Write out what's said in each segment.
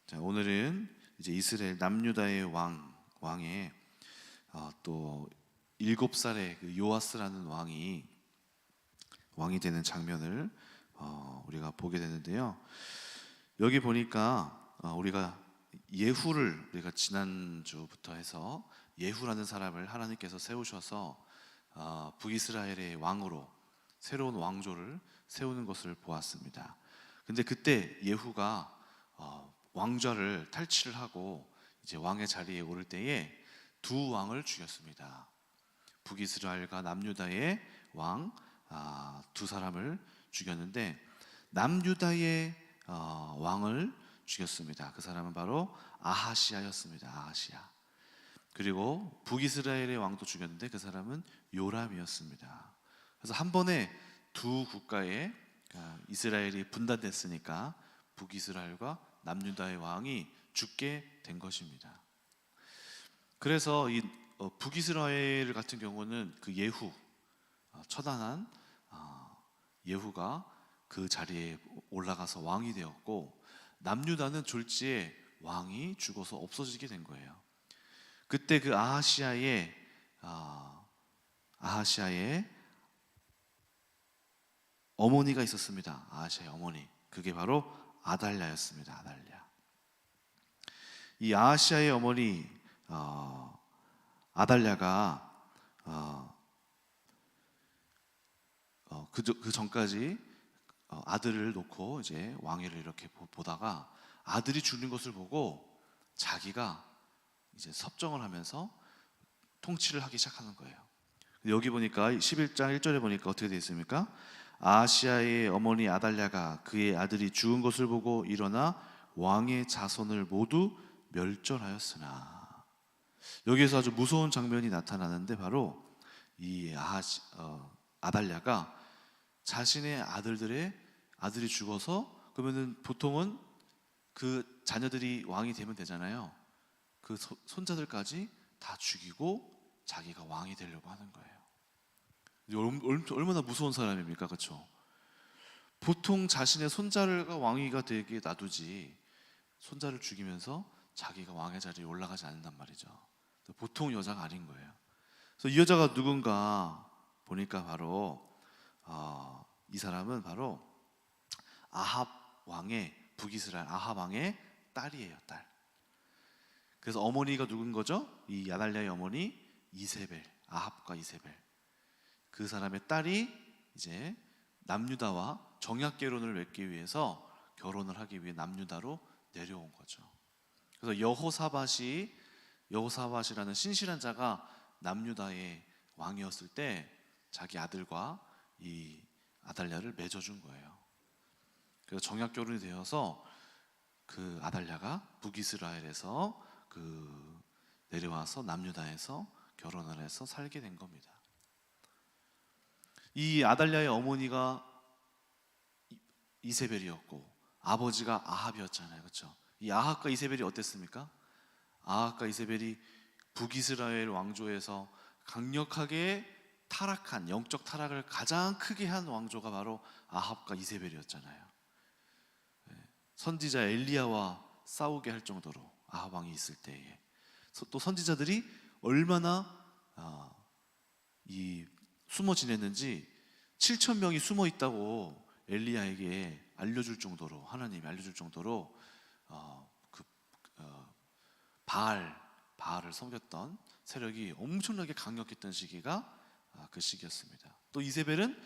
자, 오늘은 이제 이스라엘 남유다의 왕의 또 7살의 그 요아스라는 왕이 되는 장면을 우리가 보게 되는데요. 여기 보니까 우리가 예후를 우리가 지난주부터 해서 예후라는 사람을 하나님께서 세우셔서 북이스라엘의 왕으로 새로운 왕조를 세우는 것을 보았습니다. 근데 그때 예후가 왕좌를 탈취를 하고 이제 왕의 자리에 오를 때에 두 왕을 죽였습니다. 북이스라엘과 남유다의 왕 두 사람을 죽였는데 남유다의 왕을 죽였습니다. 그 사람은 바로 아하시아였습니다. 아하시아. 그리고 북이스라엘의 왕도 죽였는데 그 사람은 요람이었습니다. 그래서 한 번에 두 국가에 이스라엘이 분단됐으니까 북이스라엘과 남유다의 왕이 죽게 된 것입니다. 그래서 이 북이스라엘 같은 경우는 그 예후, 처단한 예후가 그 자리에 올라가서 왕이 되었고, 남유다는 졸지에 왕이 죽어서 없어지게 된 거예요. 그때 그 아하시아의 어머니가 있었습니다. 아하시아의 어머니, 그게 바로 아달랴였습니다. 아달랴. 이 아하시아의 어머니 아달랴가 그 전까지 아들을 놓고 이제 왕위를 이렇게 보다가 아들이 죽는 것을 보고 자기가 이제 섭정을 하면서 통치를 하기 시작하는 거예요. 여기 보니까 11장 1절에 보니까 어떻게 되어 있습니까? 아하시아의 어머니 아달랴가 그의 아들이 죽은 것을 보고 일어나 왕의 자손을 모두 멸절하였으나, 여기에서 아주 무서운 장면이 나타나는데 바로 이 아달랴가 자신의 아들이 죽어서, 그러면은 보통은 그 자녀들이 왕이 되면 되잖아요. 그 손자들까지 다 죽이고 자기가 왕이 되려고 하는 거예요. 얼마나 무서운 사람입니까? 그렇죠? 보통 자신의 손자가 왕위가 되게 놔두지 손자를 죽이면서 자기가 왕의 자리에 올라가지 않는단 말이죠. 보통 여자가 아닌 거예요. 그래서 이 여자가 누군가 보니까 바로 이 사람은 바로 아합 왕의, 북이스라엘 아합 왕의 딸이에요. 딸. 그래서 어머니가 누군 거죠? 이 아달랴의 어머니 이세벨, 아합과 이세벨. 그 사람의 딸이 이제 남유다와 정약 결혼을 맺기 위해서 결혼을 하기 위해 남유다로 내려온 거죠. 그래서 여호사밧이라는 신실한 자가 남유다의 왕이었을 때 자기 아들과 이 아달랴를 맺어준 거예요. 그래서 정약 결혼이 되어서 그 아달랴가 북이스라엘에서 내려와서 남유다에서 결혼을 해서 살게 된 겁니다. 이 아달랴의 어머니가 이세벨이었고 아버지가 아합이었잖아요. 그렇죠? 이 아합과 이세벨이 어땠습니까? 아합과 이세벨이 북이스라엘 왕조에서 강력하게 타락한, 영적 타락을 가장 크게 한 왕조가 바로 아합과 이세벨이었잖아요. 선지자 엘리야와 싸우게 할 정도로 아합 왕이 있을 때에 또 선지자들이 얼마나 숨어 지냈는지 7,000명이 숨어 있다고 엘리야에게 하나님이 알려줄 정도로 바알을 섬겼던 세력이 엄청나게 강력했던 시기가 그 시기였습니다. 또 이세벨은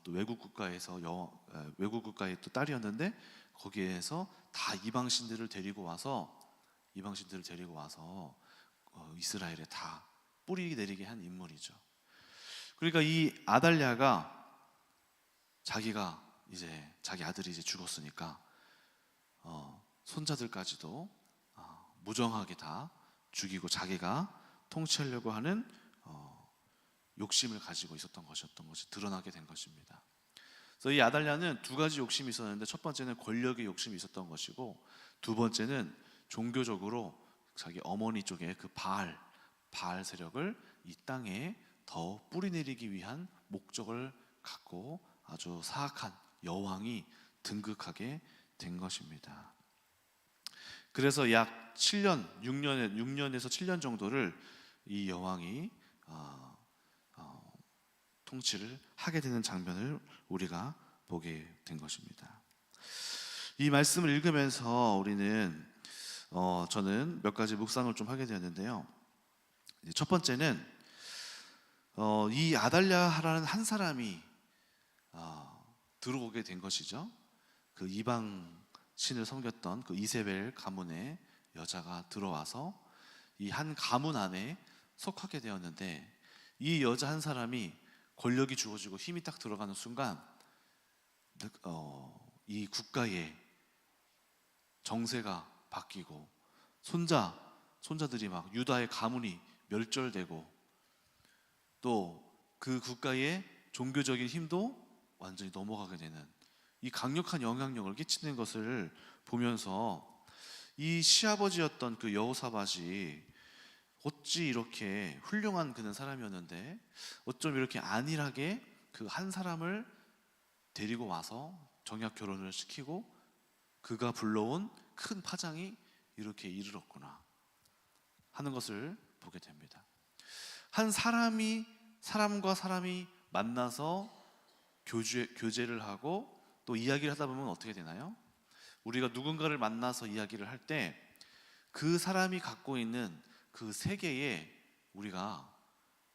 또 외국 국가의 또 딸이었는데 거기에서 다 이방신들을 데리고 와서 이스라엘에 다 뿌리 내리게 한 인물이죠. 그러니까 이 아달랴가 자기가 이제 자기 아들이 이제 죽었으니까 손자들까지도 무정하게 다 죽이고 자기가 통치하려고 하는 욕심을 가지고 있었던 것이 드러나게 된 것입니다. 그래서 이 아달랴는 두 가지 욕심이 있었는데, 첫 번째는 권력의 욕심이 있었던 것이고, 두 번째는 종교적으로 자기 어머니 쪽에 그 바알 세력을 이 땅에 더 뿌리내리기 위한 목적을 갖고 아주 사악한 여왕이 등극하게 된 것입니다. 그래서 약 7년, 6년에서 7년 정도를 이 여왕이 통치를 하게 되는 장면을 우리가 보게 된 것입니다. 이 말씀을 읽으면서 우리는 저는 몇 가지 묵상을 좀 하게 되었는데요. 첫 번째는 이 아달랴라는 한 사람이 들어오게 된 것이죠. 그 이방 신을 섬겼던 그 이세벨 가문의 여자가 들어와서 이 한 가문 안에 속하게 되었는데, 이 여자 한 사람이 권력이 주어지고 힘이 딱 들어가는 순간 이 국가의 정세가 바뀌고 손자들이 막 유다의 가문이 멸절되고 또 그 국가의 종교적인 힘도 완전히 넘어가게 되는 이 강력한 영향력을 끼치는 것을 보면서 이 시아버지였던 그 여호사밧이 어찌 이렇게 훌륭한 그는 사람이었는데 어쩜 이렇게 안일하게 그 한 사람을 데리고 와서 정약 결혼을 시키고 그가 불러온 큰 파장이 이렇게 이르렀구나 하는 것을 보게 됩니다. 한 사람과 사람이 만나서 교제를 하고 또 이야기를 하다 보면 어떻게 되나요? 우리가 누군가를 만나서 이야기를 할 때 그 사람이 갖고 있는 그 세계에 우리가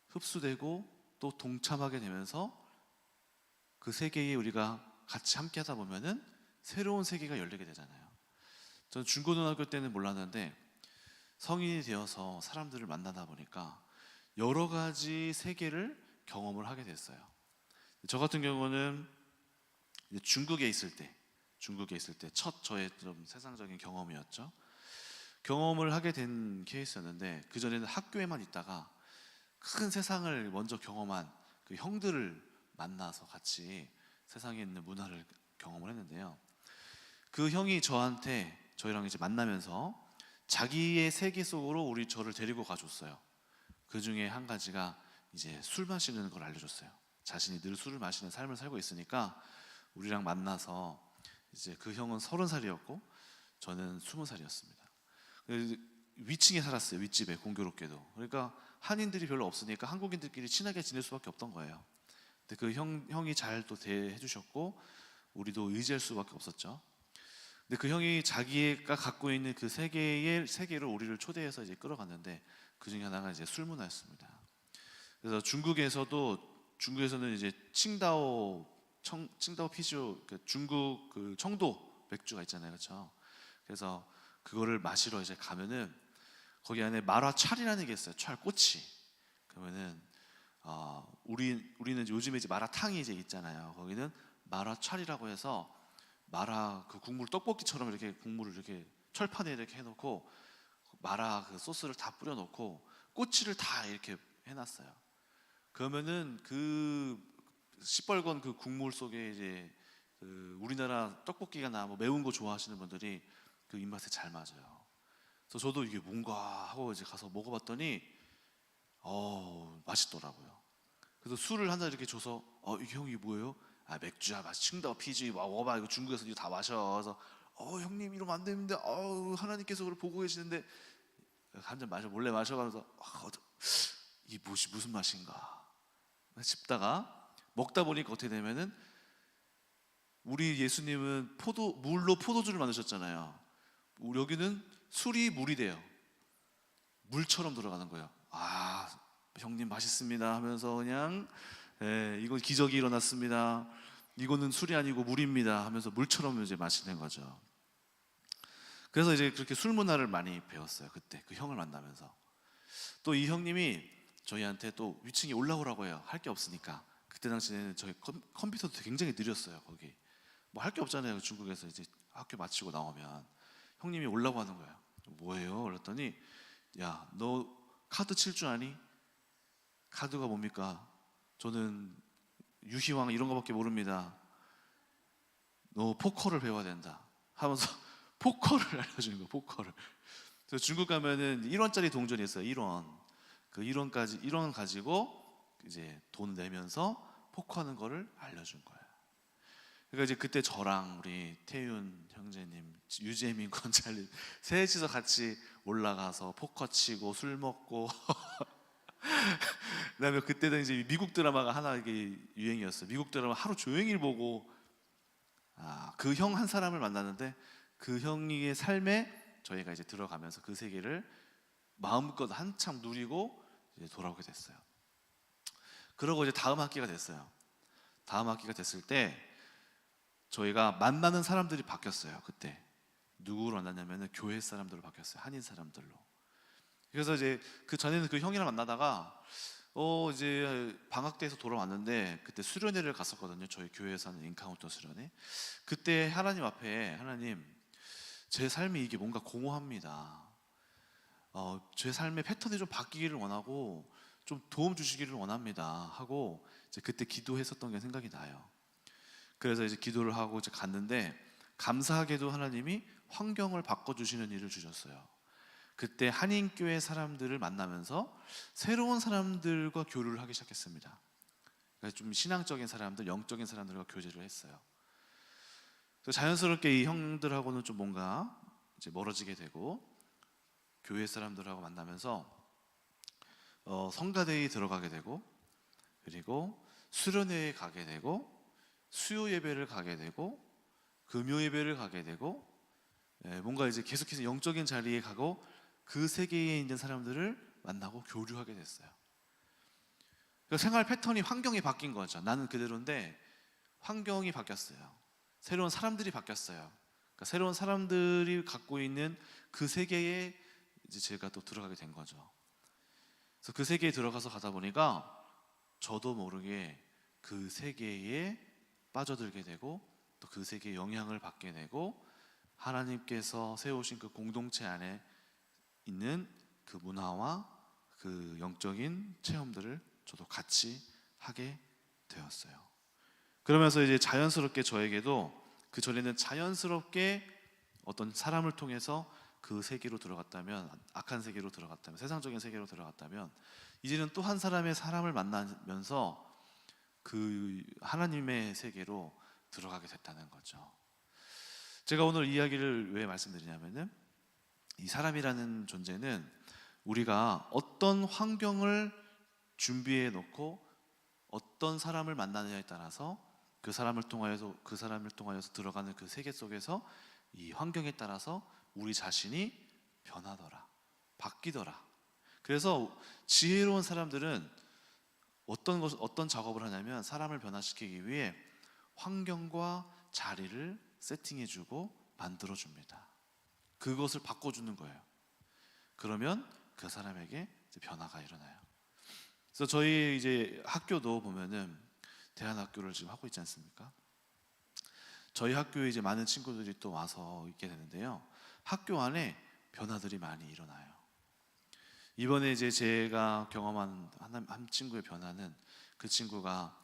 흡수되고 또 동참하게 되면서 그 세계에 우리가 같이 함께 하다 보면은 새로운 세계가 열리게 되잖아요. 저는 중고등학교 때는 몰랐는데 성인이 되어서 사람들을 만나다 보니까 여러 가지 세계를 경험을 하게 됐어요. 저 같은 경우는 중국에 있을 때 첫 저의 좀 세상적인 경험이었죠. 경험을 하게 된 케이스였는데, 그전에는 학교에만 있다가 큰 세상을 먼저 경험한 그 형들을 만나서 같이 세상에 있는 문화를 경험을 했는데요. 그 형이 저희랑 이제 만나면서 자기의 세계 속으로 저를 데리고 가줬어요. 그 중에 한 가지가 이제 술 마시는 걸 알려줬어요. 자신이 늘 술을 마시는 삶을 살고 있으니까 우리랑 만나서 이제 그 형은 30살이었고 저는 20살이었습니다. 위층에 살았어요. 윗집에 공교롭게도. 그러니까 한인들이 별로 없으니까 한국인들끼리 친하게 지낼 수밖에 없던 거예요. 근데 그 형이 잘 또 대해 주셨고 우리도 의지할 수밖에 없었죠. 근데 그 형이 자기가 갖고 있는 그 세계로 우리를 초대해서 이제 끌어갔는데, 그 중에 하나가 이제 술 문화였습니다. 그래서 중국에서는 이제 칭다오 피지오, 그 중국 그 청도 맥주가 있잖아요, 그렇죠? 그래서 그거를 마시러 이제 가면은 거기 안에 마라찰이라는 게 있어요. 찰꼬치. 그러면은 우리는 요즘에 이제 마라탕이 이제 있잖아요. 거기는 마라찰이라고 해서 마라 그 국물 떡볶이처럼 이렇게 국물을 이렇게 철판에 이렇게 해놓고 마라 그 소스를 다 뿌려놓고 꼬치를 다 이렇게 해놨어요. 그러면은 그 시뻘건 그 국물 속에 이제 그 우리나라 떡볶이나 뭐 매운 거 좋아하시는 분들이 그 입맛에 잘 맞아요. 그래서 저도 이게 뭔가 하고 이제 가서 먹어봤더니 맛있더라고요. 그래서 술을 한 잔 이렇게 줘서 이게 형이 뭐예요? 맥주야, 칭다오 피지, 먹어봐, 이거 중국에서 이거 다 마셔. 그래서 형님 이러면 안 되는데 하나님께서 그걸 보고 계시는데 한 잔 몰래 마셔가면서 이게 무슨 맛인가 싶다가 먹다 보니까 어떻게 되면은 우리 예수님은 물로 포도주를 만드셨잖아요. 여기는 술이 물이 돼요. 물처럼 들어가는 거예요. 형님 맛있습니다 하면서 그냥 이건 기적이 일어났습니다. 이거는 술이 아니고 물입니다 하면서 물처럼 이제 마시는 거죠. 그래서 이제 그렇게 술 문화를 많이 배웠어요. 그때 그 형을 만나면서. 또 이 형님이 저희한테 또 위층에 올라오라고 해요. 할 게 없으니까. 그때 당시에는 저희 컴퓨터도 굉장히 느렸어요. 거기 뭐 할 게 없잖아요. 중국에서 이제 학교 마치고 나오면 형님이 올라고 하는 거예요. 뭐예요? 그랬더니 야, 너 카드 칠 줄 아니? 카드가 뭡니까? 저는 유희왕 이런 거밖에 모릅니다. 너 포커를 배워야 된다 하면서 포커를 알려주는 거예요. 포커를. 그래서 중국 가면은 1원짜리 동전이 있어요. 1원. 그 1원 가지고 이제 돈 내면서 포커하는 거를 알려준 거예요. 그러니까 이제 그때 저랑 우리 태윤 형제님, 유재민 권사님 셋이서 같이 올라가서 포커 치고 술 먹고 그다음에 그때는 이제 미국 드라마가 하나 이게 유행이었어요. 미국 드라마 하루 종일 보고 그 형 한 사람을 만났는데 그 형의 삶에 저희가 이제 들어가면서 그 세계를 마음껏 한참 누리고 이제 돌아오게 됐어요. 그러고 이제 다음 학기가 됐어요. 다음 학기가 됐을 때 저희가 만나는 사람들이 바뀌었어요. 그때 누구로 만났냐면은 교회 사람들로 바뀌었어요. 한인 사람들로. 그래서 이제 그 전에는 그 형이랑 만나다가 이제 방학 때에서 돌아왔는데 그때 수련회를 갔었거든요. 저희 교회에서 하는 인카운터 수련회. 그때 하나님 앞에 하나님, 제 삶이 이게 뭔가 공허합니다. 제 삶의 패턴이 좀 바뀌기를 원하고 좀 도움 주시기를 원합니다 하고 이제 그때 기도했었던 게 생각이 나요. 그래서 이제 기도를 하고 이제 갔는데 감사하게도 하나님이 환경을 바꿔주시는 일을 주셨어요. 그때 한인교회 사람들을 만나면서 새로운 사람들과 교류를 하기 시작했습니다. 그래서 좀 신앙적인 사람들, 영적인 사람들과 교제를 했어요. 그래서 자연스럽게 이 형들하고는 좀 뭔가 이제 멀어지게 되고 교회 사람들하고 만나면서 성가대에 들어가게 되고 그리고 수련회에 가게 되고 수요 예배를 가게 되고 금요 예배를 가게 되고 뭔가 이제 계속해서 영적인 자리에 가고 그 세계에 있는 사람들을 만나고 교류하게 됐어요. 그러니까 생활 패턴이, 환경이 바뀐 거죠. 나는 그대로인데 환경이 바뀌었어요. 새로운 사람들이 바뀌었어요. 그러니까 새로운 사람들이 갖고 있는 그 세계에 이제 제가 또 들어가게 된 거죠. 그래서 그 세계에 들어가서 가다 보니까 저도 모르게 그 세계에 빠져들게 되고 또 그 세계에 영향을 받게 되고 하나님께서 세우신 그 공동체 안에 있는 그 문화와 그 영적인 체험들을 저도 같이 하게 되었어요. 그러면서 이제 자연스럽게 저에게도 그 전에는 자연스럽게 어떤 사람을 통해서 그 세계로 들어갔다면, 악한 세계로 들어갔다면, 세상적인 세계로 들어갔다면 이제는 또 한 사람을 만나면서 그 하나님의 세계로 들어가게 됐다는 거죠. 제가 오늘 이 이야기를 왜 말씀드리냐면은 이 사람이라는 존재는 우리가 어떤 환경을 준비해 놓고 어떤 사람을 만나느냐에 따라서 그 사람을 통하여서 들어가는 그 세계 속에서 이 환경에 따라서 우리 자신이 변하더라, 바뀌더라. 그래서 지혜로운 사람들은 어떤 작업을 하냐면 사람을 변화시키기 위해 환경과 자리를 세팅해주고 만들어줍니다. 그것을 바꿔주는 거예요. 그러면 그 사람에게 이제 변화가 일어나요. 그래서 저희 이제 학교도 보면은 대안학교를 지금 하고 있지 않습니까? 저희 학교에 이제 많은 친구들이 또 와서 있게 되는데요. 학교 안에 변화들이 많이 일어나요. 이번에 이제 제가 경험한 한 친구의 변화는 그 친구가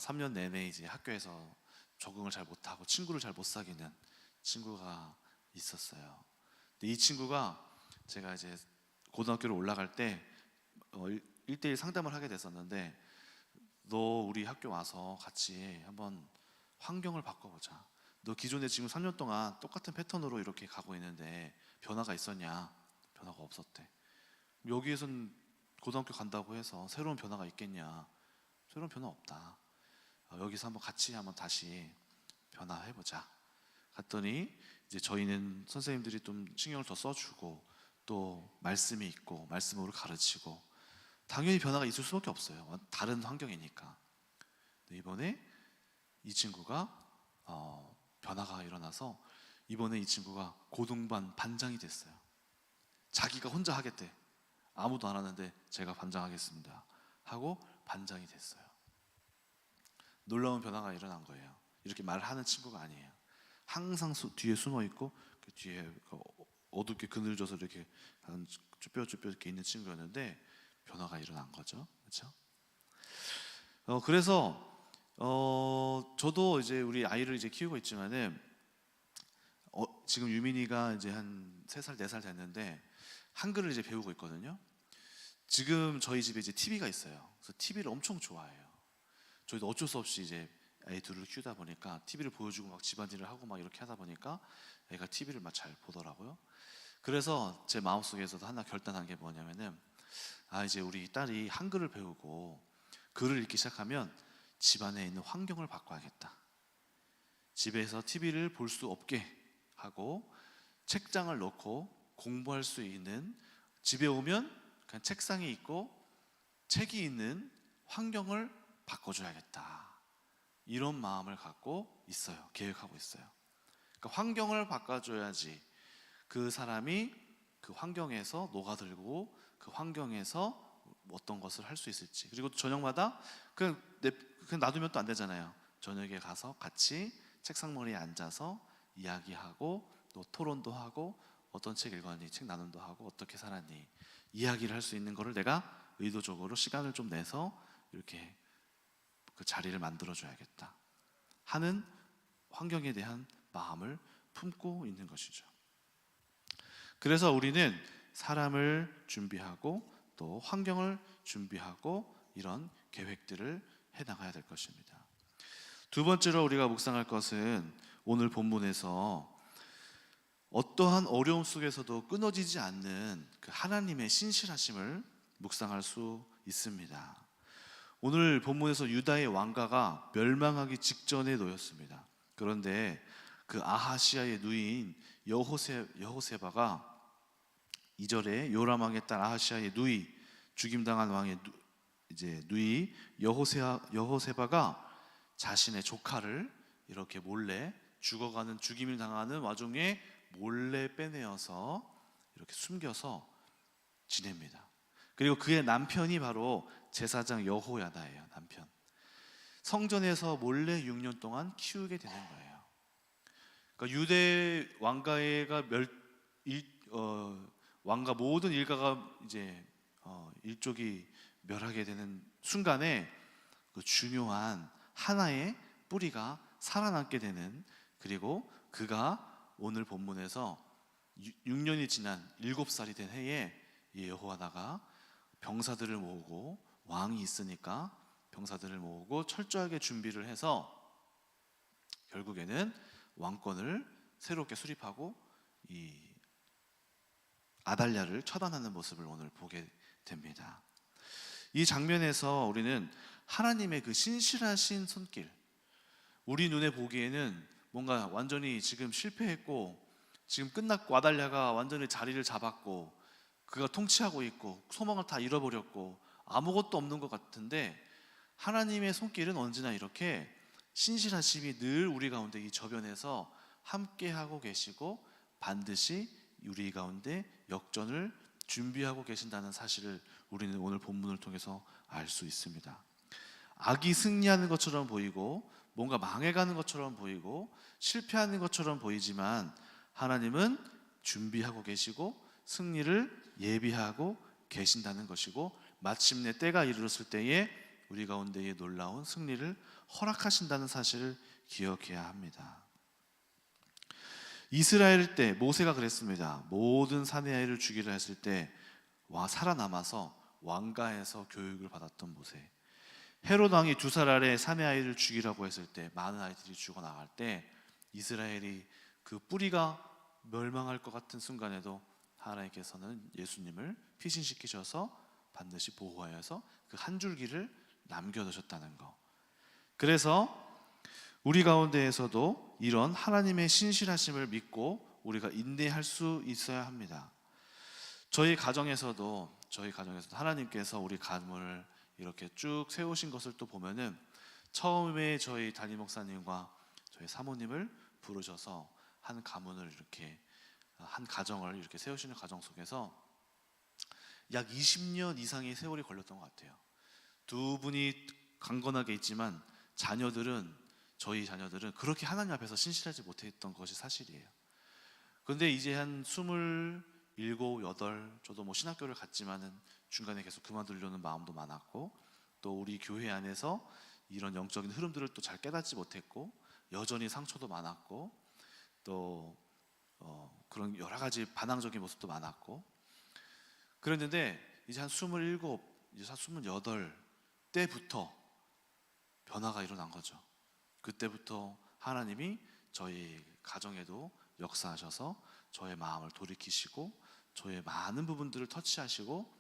3년 내내 이제 학교에서 적응을 잘 못하고 친구를 잘 못 사귀는 친구가 있었어요. 근데 이 친구가 제가 이제 고등학교로 올라갈 때 1대1 상담을 하게 됐었는데 너 우리 학교 와서 같이 한번 환경을 바꿔보자. 너 기존에 지금 3년 동안 똑같은 패턴으로 이렇게 가고 있는데 변화가 있었냐? 변화가 없었대. 여기에선 고등학교 간다고 해서 새로운 변화가 있겠냐? 새로운 변화 없다. 여기서 한번 같이 한번 다시 변화해보자. 갔더니 이제 저희는 선생님들이 좀 신경을 더 써주고 또 말씀이 있고 말씀으로 가르치고 당연히 변화가 있을 수밖에 없어요. 다른 환경이니까. 이번에 이 친구가 변화가 일어나서 이번에 이 친구가 고등반 반장이 됐어요. 자기가 혼자 하겠대. 아무도 안 하는데 제가 반장하겠습니다 하고 반장이 됐어요. 놀라운 변화가 일어난 거예요. 이렇게 말하는 친구가 아니에요. 항상 뒤에 숨어 있고 그 뒤에 어둡게 그늘져서 이렇게 쭈뼛쭈뼛 이렇게 있는 친구였는데 변화가 일어난 거죠. 그렇죠? 그래서 저도 이제 우리 아이를 이제 키우고 있지만은 지금 유민이가 이제 한 3살, 4살 됐는데 한글을 이제 배우고 있거든요. 지금 저희 집에 이제 TV가 있어요. 그래서 TV를 엄청 좋아해요. 저희도 어쩔 수 없이 이제 애 둘을 키우다 보니까 TV를 보여주고 막 집안일을 하고 막 이렇게 하다 보니까 애가 TV를 막 잘 보더라고요. 그래서 제 마음속에서도 하나 결단한 게 뭐냐면은 이제 우리 딸이 한글을 배우고 글을 읽기 시작하면 집안에 있는 환경을 바꿔야겠다. 집에서 TV를 볼 수 없게 하고 책장을 놓고 공부할 수 있는, 집에 오면 그냥 책상이 있고 책이 있는 환경을 바꿔줘야겠다. 이런 마음을 갖고 있어요. 계획하고 있어요. 그러니까 환경을 바꿔줘야지 그 사람이 그 환경에서 녹아들고 그 환경에서 어떤 것을 할 수 있을지. 그리고 저녁마다 그냥 놔두면 또 안 되잖아요. 저녁에 가서 같이 책상머리에 앉아서 이야기하고 또 토론도 하고 어떤 책 읽었니, 책 나눔도 하고 어떻게 살았니 이야기를 할 수 있는 거를 내가 의도적으로 시간을 좀 내서 이렇게 그 자리를 만들어줘야겠다 하는 환경에 대한 마음을 품고 있는 것이죠. 그래서 우리는 사람을 준비하고 또 환경을 준비하고 이런 계획들을 해나가야 될 것입니다. 두 번째로 우리가 묵상할 것은 오늘 본문에서 어떠한 어려움 속에서도 끊어지지 않는 그 하나님의 신실하심을 묵상할 수 있습니다. 오늘 본문에서 유다의 왕가가 멸망하기 직전에 놓였습니다. 그런데 그 아하시아의 누이인 여호세바가 2절에 요람 왕의 딸 아하시아의 누이, 죽임당한 왕의 누이 여호세바가 자신의 조카를 이렇게 몰래 죽어가는, 죽임을 당하는 와중에 몰래 빼내어서 이렇게 숨겨서 지냅니다. 그리고 그의 남편이 바로 제사장 여호야다예요. 남편. 성전에서 몰래 6년 동안 키우게 되는 거예요. 그러니까 유대 왕가가 왕가 모든 일가가 이제 일족이 멸하게 되는 순간에 그 중요한 하나의 뿌리가 살아남게 되는, 그리고 그가 오늘 본문에서 6년이 지난 7살이 된 해에 여호야다가 병사들을 모으고, 왕이 있으니까 병사들을 모으고 철저하게 준비를 해서 결국에는 왕권을 새롭게 수립하고 이 아달랴를 처단하는 모습을 오늘 보게 됩니다. 이 장면에서 우리는 하나님의 그 신실하신 손길, 우리 눈에 보기에는 뭔가 완전히 지금 실패했고 지금 끝났고 아달랴가 완전히 자리를 잡았고 그가 통치하고 있고 소망을 다 잃어버렸고 아무것도 없는 것 같은데, 하나님의 손길은 언제나 이렇게 신실하심이 늘 우리 가운데 이 저변에서 함께하고 계시고 반드시 우리 가운데 역전을 준비하고 계신다는 사실을 우리는 오늘 본문을 통해서 알 수 있습니다. 악이 승리하는 것처럼 보이고 뭔가 망해가는 것처럼 보이고 실패하는 것처럼 보이지만 하나님은 준비하고 계시고 승리를 예비하고 계신다는 것이고, 마침내 때가 이르렀을 때에 우리 가운데에 놀라운 승리를 허락하신다는 사실을 기억해야 합니다. 이스라엘 때 모세가 그랬습니다. 모든 사내 아이를 죽이려 했을 때 살아남아서 왕가에서 교육을 받았던 모세. 헤롯 왕이 2살 아래 사내 아이를 죽이라고 했을 때, 많은 아이들이 죽어나갈 때 이스라엘이 그 뿌리가 멸망할 것 같은 순간에도 하나님께서는 예수님을 피신시키셔서 반드시 보호하여서 그 한 줄기를 남겨두셨다는 것. 그래서 우리 가운데에서도 이런 하나님의 신실하심을 믿고 우리가 인내할 수 있어야 합니다. 저희 가정에서도 하나님께서 우리 가문을 이렇게 쭉 세우신 것을 또 보면은, 처음에 저희 담임 목사님과 저희 사모님을 부르셔서 한 가문을 이렇게, 한 가정을 이렇게 세우시는 과정 속에서 약 20년 이상의 세월이 걸렸던 것 같아요. 두 분이 강건하게 있지만 저희 자녀들은 그렇게 하나님 앞에서 신실하지 못했던 것이 사실이에요. 그런데 이제 한 27, 8, 저도 뭐 신학교를 갔지만은 중간에 계속 그만두려는 마음도 많았고, 또 우리 교회 안에서 이런 영적인 흐름들을 또 잘 깨닫지 못했고 여전히 상처도 많았고 또 그런 여러 가지 반항적인 모습도 많았고, 그랬는데 이제 한 27, 이제 한 28 때부터 변화가 일어난 거죠. 그때부터 하나님이 저희 가정에도 역사하셔서 저의 마음을 돌이키시고 저의 많은 부분들을 터치하시고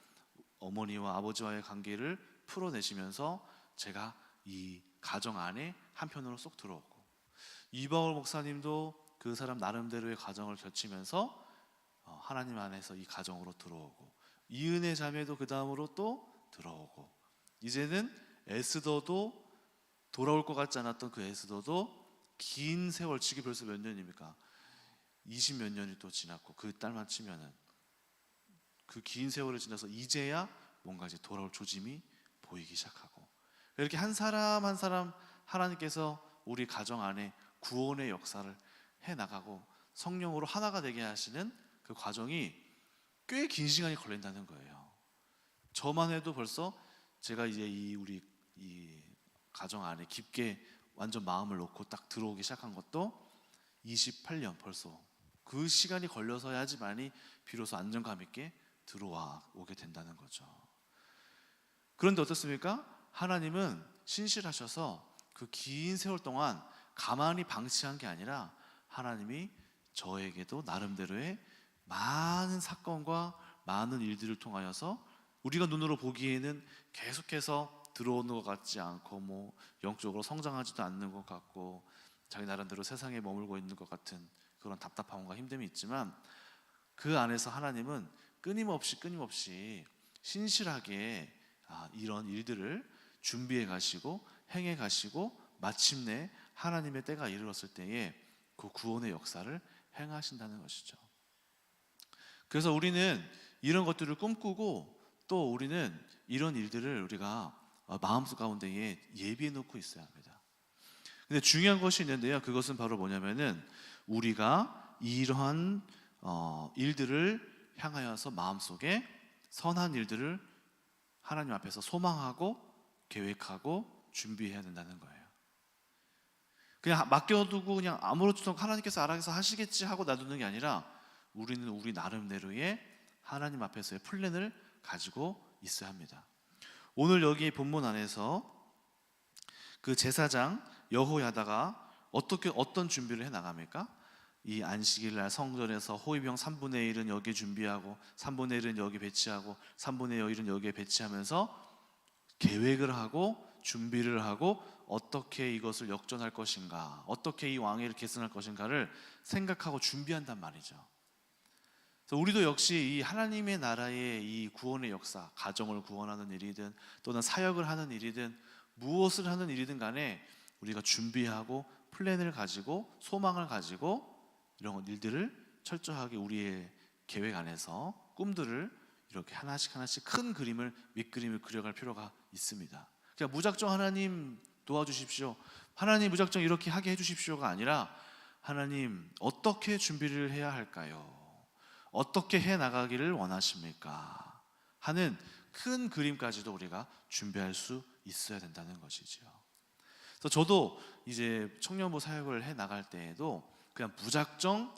어머니와 아버지와의 관계를 풀어내시면서 제가 이 가정 안에 한편으로 쏙 들어오고, 이바울 목사님도 그 사람 나름대로의 가정을 거치면서 하나님 안에서 이 가정으로 들어오고, 이은혜 자매도 그 다음으로 또 들어오고, 이제는 에스더도 돌아올 것 같지 않았던 그 에스더도 긴 세월, 지금 벌써 몇 년입니까? 20 몇 년이 또 지났고, 그 딸만 치면은 그 긴 세월을 지나서 이제야 뭔가 이제 돌아올 조짐이 보이기 시작하고, 이렇게 한 사람 한 사람 하나님께서 우리 가정 안에 구원의 역사를 해 나가고 성령으로 하나가 되게 하시는 그 과정이 꽤 긴 시간이 걸린다는 거예요. 저만 해도 벌써 제가 이제 우리 가정 안에 깊게 완전 마음을 놓고 딱 들어오기 시작한 것도 28년, 벌써 그 시간이 걸려서야지만이 비로소 안정감 있게 오게 된다는 거죠. 그런데 어떻습니까? 하나님은 신실하셔서 그 긴 세월 동안 가만히 방치한 게 아니라 하나님이 저에게도 나름대로의 많은 사건과 많은 일들을 통하여서 우리가 눈으로 보기에는 계속해서 들어오는 것 같지 않고 뭐 영적으로 성장하지도 않는 것 같고 자기 나름대로 세상에 머물고 있는 것 같은 그런 답답함과 힘듦이 있지만, 그 안에서 하나님은 끊임없이 신실하게 이런 일들을 준비해 가시고 행해 가시고 마침내 하나님의 때가 이르렀을 때에 그 구원의 역사를 행하신다는 것이죠. 그래서 우리는 이런 것들을 꿈꾸고 또 우리는 이런 일들을 우리가 마음속 가운데에 예비해 놓고 있어야 합니다. 근데 중요한 것이 있는데요, 그것은 바로 뭐냐면은 우리가 이러한 일들을 향하여서 마음속에 선한 일들을 하나님 앞에서 소망하고 계획하고 준비해야 된다는 거예요. 그냥 맡겨두고 그냥 아무렇지도 않고 하나님께서 알아서 하시겠지 하고 놔두는 게 아니라 우리는 우리 나름대로의 하나님 앞에서의 플랜을 가지고 있어야 합니다. 오늘 여기 본문 안에서 그 제사장 여호야다가 어떤 준비를 해 나갑니까? 이 안식일 날 성전에서 호위병 3분의 1은 여기 준비하고 3분의 1은 여기 배치하고 3분의 1은 여기에 배치하면서 계획을 하고 준비를 하고 어떻게 이것을 역전할 것인가, 어떻게 이 왕위를 계승할 것인가를 생각하고 준비한단 말이죠. 그래서 우리도 역시 이 하나님의 나라의 이 구원의 역사, 가정을 구원하는 일이든 또는 사역을 하는 일이든 무엇을 하는 일이든 간에 우리가 준비하고 플랜을 가지고 소망을 가지고 이런 일들을 철저하게 우리의 계획 안에서 꿈들을 이렇게 하나씩 큰 그림을, 밑그림을 그려갈 필요가 있습니다. 그냥 무작정 하나님 도와주십시오, 하나님 무작정 이렇게 하게 해주십시오가 아니라 하나님 어떻게 준비를 해야 할까요? 어떻게 해 나가기를 원하십니까? 하는 큰 그림까지도 우리가 준비할 수 있어야 된다는 것이죠. 그래서 저도 이제 청년부 사역을 해 나갈 때에도 그냥 무작정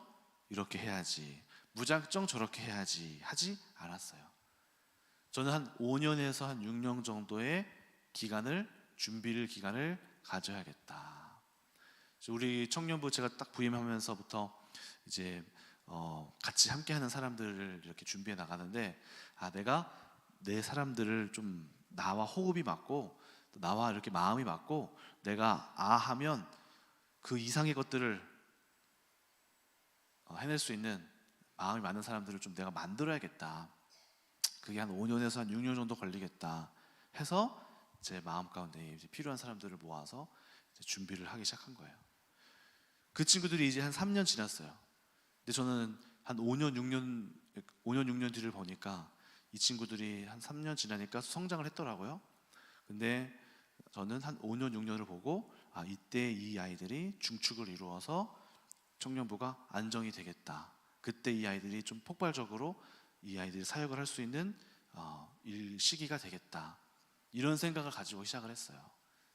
이렇게 해야지, 무작정 저렇게 해야지 하지 않았어요. 저는 한 5년에서 한 6년 정도의 준비를 기간을 가져야겠다. 우리 청년부 제가 딱 부임하면서부터 이제 같이 함께하는 사람들을 이렇게 준비해 나가는데, 내가 내 사람들을 좀 나와 호흡이 맞고 또 나와 이렇게 마음이 맞고 내가 하면 그 이상의 것들을 해낼 수 있는 마음이 맞는 사람들을 좀 내가 만들어야겠다. 그게 한 5년에서 한 6년 정도 걸리겠다 해서 제 마음 가운데 이제 필요한 사람들을 모아서 이제 준비를 하기 시작한 거예요. 그 친구들이 이제 한 3년 지났어요. 근데 저는 한 5년 6년 뒤를 보니까 이 친구들이 한 3년 지나니까 성장을 했더라고요. 근데 저는 한 5년 6년을 보고 이때 이 아이들이 중축을 이루어서 청년부가 안정이 되겠다. 그때 이 아이들이 좀 폭발적으로 이 아이들이 사역을 할 수 있는 시기가 되겠다. 이런 생각을 가지고 시작을 했어요.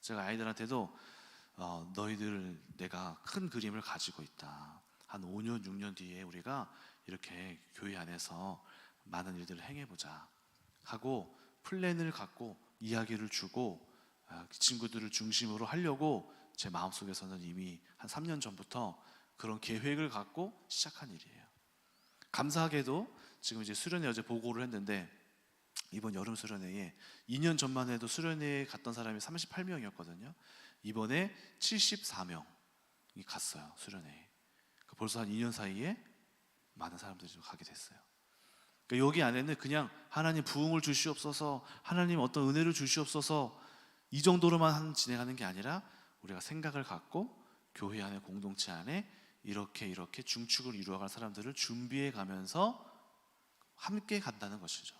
제가 아이들한테도 너희들 내가 큰 그림을 가지고 있다. 한 5년 6년 뒤에 우리가 이렇게 교회 안에서 많은 일들을 행해보자 하고 플랜을 갖고 이야기를 주고 그 친구들을 중심으로 하려고 제 마음속에서는 이미 한 3년 전부터 그런 계획을 갖고 시작한 일이에요. 감사하게도 지금 이제 수련회 어제 보고를 했는데, 이번 여름 수련회에 2년 전만 해도 수련회에 갔던 사람이 38명이었거든요. 이번에 74명이 갔어요, 수련회에. 벌써 한 2년 사이에 많은 사람들이 가게 됐어요. 그러니까 여기 안에는 그냥 하나님 부흥을 주시옵소서, 하나님 어떤 은혜를 주시옵소서, 이 정도로만 진행하는 게 아니라 우리가 생각을 갖고 교회 안에, 공동체 안에 이렇게 중축을 이루어갈 사람들을 준비해 가면서 함께 간다는 것이죠.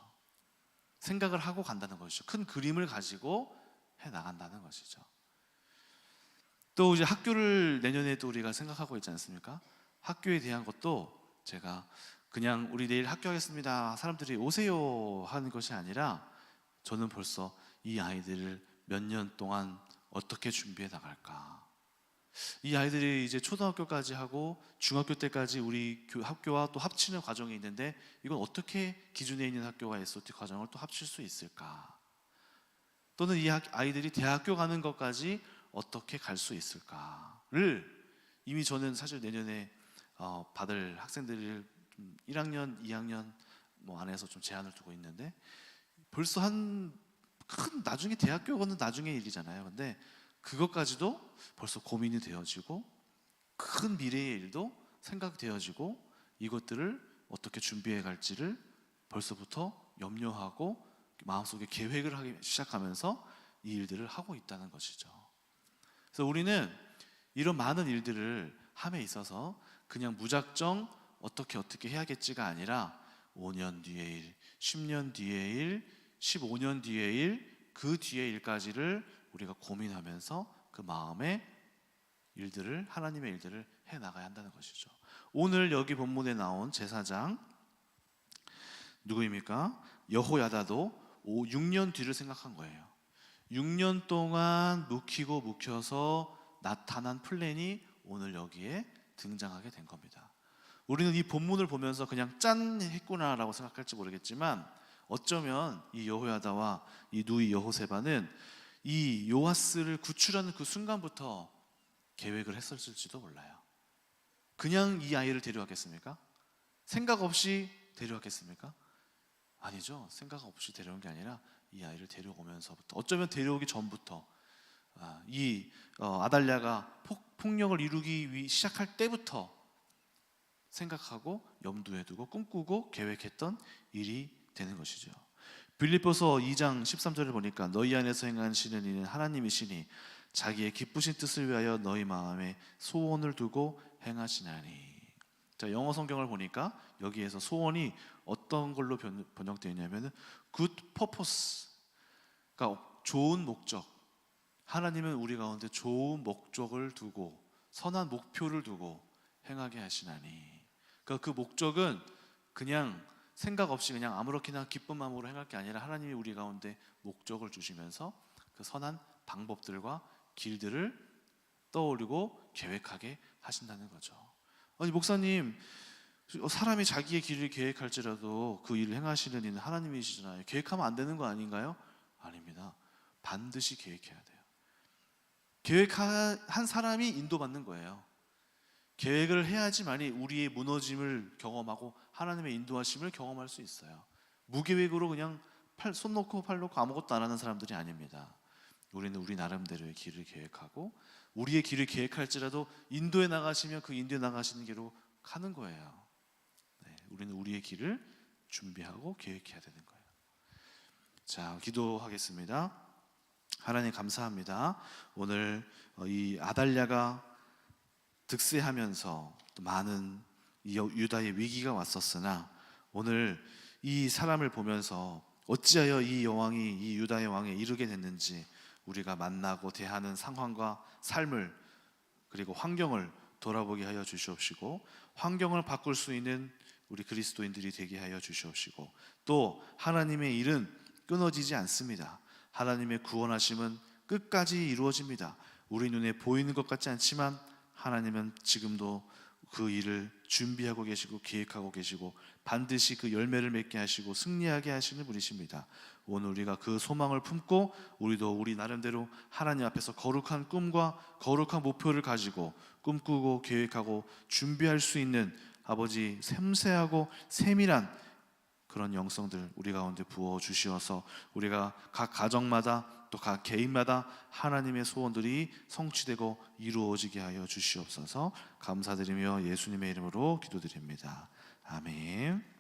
생각을 하고 간다는 것이죠. 큰 그림을 가지고 해 나간다는 것이죠. 또 이제 학교를 내년에 또 우리가 생각하고 있지 않습니까? 학교에 대한 것도 제가 그냥 우리 내일 학교 하겠습니다, 사람들이 오세요 하는 것이 아니라, 저는 벌써 이 아이들을 몇 년 동안 어떻게 준비해 나갈까, 이 아이들이 이제 초등학교까지 하고 중학교 때까지 우리 학교와 또 합치는 과정이 있는데, 이건 어떻게 기준에 있는 학교와 SOT 과정을 또 합칠 수 있을까, 또는 이 아이들이 대학교 가는 것까지 어떻게 갈 수 있을까를 이미 저는 사실 내년에 받을 학생들을 1학년, 2학년 안에서 좀 제한을 두고 있는데, 벌써 나중에 대학교는 나중의 일이잖아요. 근데 그것까지도 벌써 고민이 되어지고, 큰 미래의 일도 생각되어지고, 이것들을 어떻게 준비해 갈지를 벌써부터 염려하고 마음속에 계획을 하기 시작하면서 이 일들을 하고 있다는 것이죠. 그래서 우리는 이런 많은 일들을 함에 있어서 그냥 무작정 어떻게 해야겠지가 아니라 5년 뒤의 일, 10년 뒤의 일, 15년 뒤의 일, 그 뒤의 일까지를 우리가 고민하면서 그 마음의 일들을, 하나님의 일들을 해 나가야 한다는 것이죠. 오늘 여기 본문에 나온 제사장 누구입니까? 여호야다도 6년 뒤를 생각한 거예요. 6년 동안 묵혀서 나타난 플랜이 오늘 여기에 등장하게 된 겁니다. 우리는 이 본문을 보면서 그냥 짠 했구나라고 생각할지 모르겠지만, 어쩌면 이 여호야다와 이 누이 여호세바는 이 요아스를 구출하는 그 순간부터 계획을 했었을지도 몰라요. 그냥 이 아이를 데려왔겠습니까? 생각 없이 데려왔겠습니까? 아니죠. 생각 없이 데려온 게 아니라 이 아이를 데려오면서부터, 어쩌면 데려오기 전부터, 이 아달랴가 폭력을 이루기 시작할 때부터 생각하고 염두에 두고 꿈꾸고 계획했던 일이 되는 것이죠. 빌립보서 2장 13절을 보니까 너희 안에서 행하시는 이는 하나님이시니 자기의 기쁘신 뜻을 위하여 너희 마음에 소원을 두고 행하시나니. 자, 영어 성경을 보니까 여기에서 소원이 어떤 걸로 번역되어 있냐면 good purpose, 그러니까 좋은 목적. 하나님은 우리 가운데 좋은 목적을 두고 선한 목표를 두고 행하게 하시나니. 그러니까 그 목적은 그냥 생각 없이 그냥 아무렇게나 기쁜 마음으로 행할 게 아니라, 하나님이 우리 가운데 목적을 주시면서 그 선한 방법들과 길들을 떠올리고 계획하게 하신다는 거죠. 아니 목사님, 사람이 자기의 길을 계획할지라도 그 일을 행하시는 이는 하나님이시잖아요. 계획하면 안 되는 거 아닌가요? 아닙니다. 반드시 계획해야 돼요. 계획한 사람이 인도받는 거예요. 계획을 해야지만이 우리의 무너짐을 경험하고 하나님의 인도하심을 경험할 수 있어요. 무계획으로 그냥 손 놓고 팔 놓고 아무것도 안 하는 사람들이 아닙니다. 우리는 우리 나름대로의 길을 계획하고, 우리의 길을 계획할지라도 인도에 나가시면 그 인도에 나가시는 길로 가는 거예요. 네, 우리는 우리의 길을 준비하고 계획해야 되는 거예요. 자, 기도하겠습니다. 하나님 감사합니다. 오늘 이 아달랴가 득세하면서 또 많은 유다의 위기가 왔었으나, 오늘 이 사람을 보면서 어찌하여 이 여왕이 이 유다의 왕에 이르게 됐는지 우리가 만나고 대하는 상황과 삶을, 그리고 환경을 돌아보게 하여 주시옵시고, 환경을 바꿀 수 있는 우리 그리스도인들이 되게 하여 주시옵시고, 또 하나님의 일은 끊어지지 않습니다. 하나님의 구원하심은 끝까지 이루어집니다. 우리 눈에 보이는 것 같지 않지만 하나님은 지금도 그 일을 준비하고 계시고 계획하고 계시고 반드시 그 열매를 맺게 하시고 승리하게 하시는 분이십니다. 오늘 우리가 그 소망을 품고 우리도 우리 나름대로 하나님 앞에서 거룩한 꿈과 거룩한 목표를 가지고 꿈꾸고 계획하고 준비할 수 있는 아버지 섬세하고 세밀한 그런 영성들 우리 가운데 부어 주시어서 우리가 각 가정마다 또 각 개인마다 하나님의 소원들이 성취되고 이루어지게 하여 주시옵소서. 감사드리며 예수님의 이름으로 기도드립니다. 아멘.